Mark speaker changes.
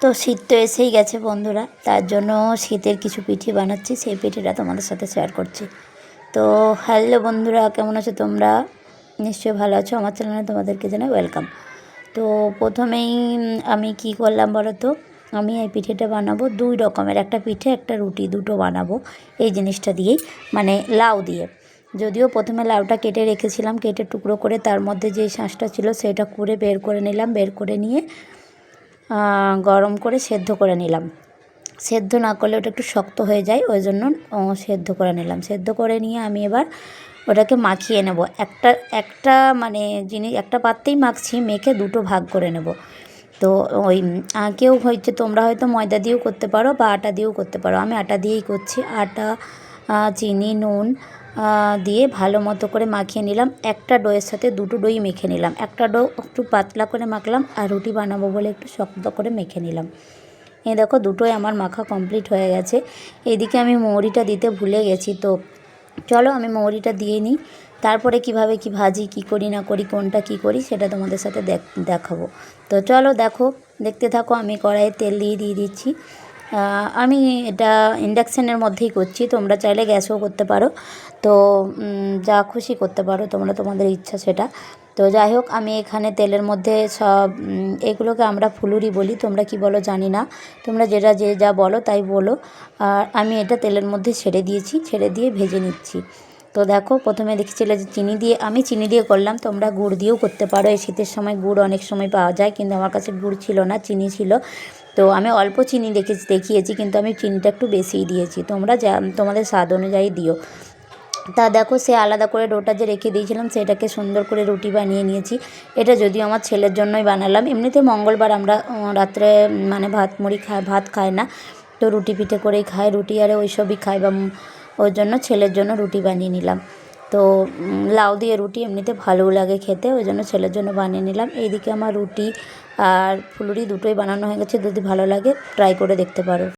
Speaker 1: তো শীত তো এসেই গেছে বন্ধুরা, তার জন্য শীতের কিছু পিঠে বানাচ্ছি, সেই পিঠেটা তোমাদের সাথে শেয়ার করছি। তো হ্যালো বন্ধুরা, কেমন আছো তোমরা? নিশ্চয়ই ভালো আছো। আমার চ্যানেলে তোমাদেরকে জানাই ওয়েলকাম। তো প্রথমেই আমি কি করলাম বলো তো, আমি এই পিঠেটা বানাবো দুই রকমের, একটা পিঠে একটা রুটি, দুটো বানাবো এই জিনিসটা দিয়েই, মানে লাউ দিয়ে। যদিও প্রথমে লাউটা কেটে রেখেছিলাম, কেটে টুকরো করে তার মধ্যে যে শাঁসটা ছিল সেটা কুড়ে বের করে নিলাম, বের করে নিয়ে গরম করে সেদ্ধ করে নিলাম। সেদ্ধ না করলে ওটা একটু শক্ত হয়ে যায়, ওই জন্য সেদ্ধ করে নিলাম। সেদ্ধ করে নিয়ে আমি এবার ওটাকে মাখিয়ে নেব। একটা একটা মানে জিনিস একটা পাত্রেই মাখছি, মেখে দুটো ভাগ করে নেব। তো ওই কেউ হচ্ছে, তোমরা হয়তো ময়দা দিয়েও করতে পারো বা আটা দিয়েও করতে পারো, আমি আটা দিয়েই করছি। আটা, চিনি, নুন দিয়ে ভালো মতো করে মাখিয়ে নিলাম। একটা ডোয়ের সাথে দুটো ডোই মেখে নিলাম। একটা ডো একটু পাতলা করে মাখলাম, আর রুটি বানাবো বলে একটু শক্ত করে মেখে নিলাম। এই দেখো দুটোই আমার মাখা কমপ্লিট হয়ে গেছে। এইদিকে আমি মৌরিটা দিতে ভুলে গেছি, তো চলো আমি মৌরিটা দিয়ে নিই। তারপরে কিভাবে কি ভাজি, কি করি না করি, কোনটা কি করি সেটা তোমাদের সাথে দেখাবো। তো চলো দেখো, দেখতে থাকো। আমি কড়াইয়ে তেল দিয়ে দিচ্ছি। আমি এটা ইন্ডাকশানের মধ্যেই করছি, তোমরা চাইলে গ্যাসও করতে পারো। তো যা খুশি করতে পারো তোমরা, তোমাদের ইচ্ছা সেটা। তো যাই হোক, আমি এখানে তেলের মধ্যে সব এগুলোকে আমরা ফুলুরি বলি, তোমরা কি বলো জানি না, তোমরা যেটা যে যা বলো তাই বলো। আর আমি এটা তেলের মধ্যে ছেড়ে দিয়েছি, ছেড়ে দিয়ে ভেজে নিচ্ছি। তো দেখো, প্রথমে দেখেছিলে যে চিনি দিয়ে, আমি চিনি দিয়ে করলাম, তোমরা গুড় দিয়েও করতে পারো। এই শীতের সময় গুড় অনেক সময় পাওয়া যায়, কিন্তু আমার কাছে গুড় ছিল না, চিনি ছিল। তো আমি অল্প চিনি দেখিয়েছি, কিন্তু আমি চিনিটা একটু বেশিই দিয়েছি। তোমরা যা তোমাদের স্বাদ অনুযায়ী দিও। তা দেখো, সে আলাদা করে ডোটা যে রেখে দিয়েছিলাম সেটাকে সুন্দর করে রুটি বানিয়ে নিয়েছি। এটা যদিও আমার ছেলের জন্যই বানালাম। এমনিতে মঙ্গলবার আমরা রাত্রে মানে ভাত খায় না, তো রুটি পিঠে করেই খায়, রুটি আর ওই সবই খায়, বা ওই জন্য ছেলের জন্য রুটি বানিয়ে নিলাম। তো লাউ দিয়ে রুটি এমনিতে ভালোও লাগে খেতে, ওই জন্য ছেলের জন্য বানিয়ে নিলাম। এইদিকে আমার রুটি আর ফুলুরি দুটোই বানানো হয়ে গেছে। যদি ভালো লাগে ট্রাই করে দেখতে পারো।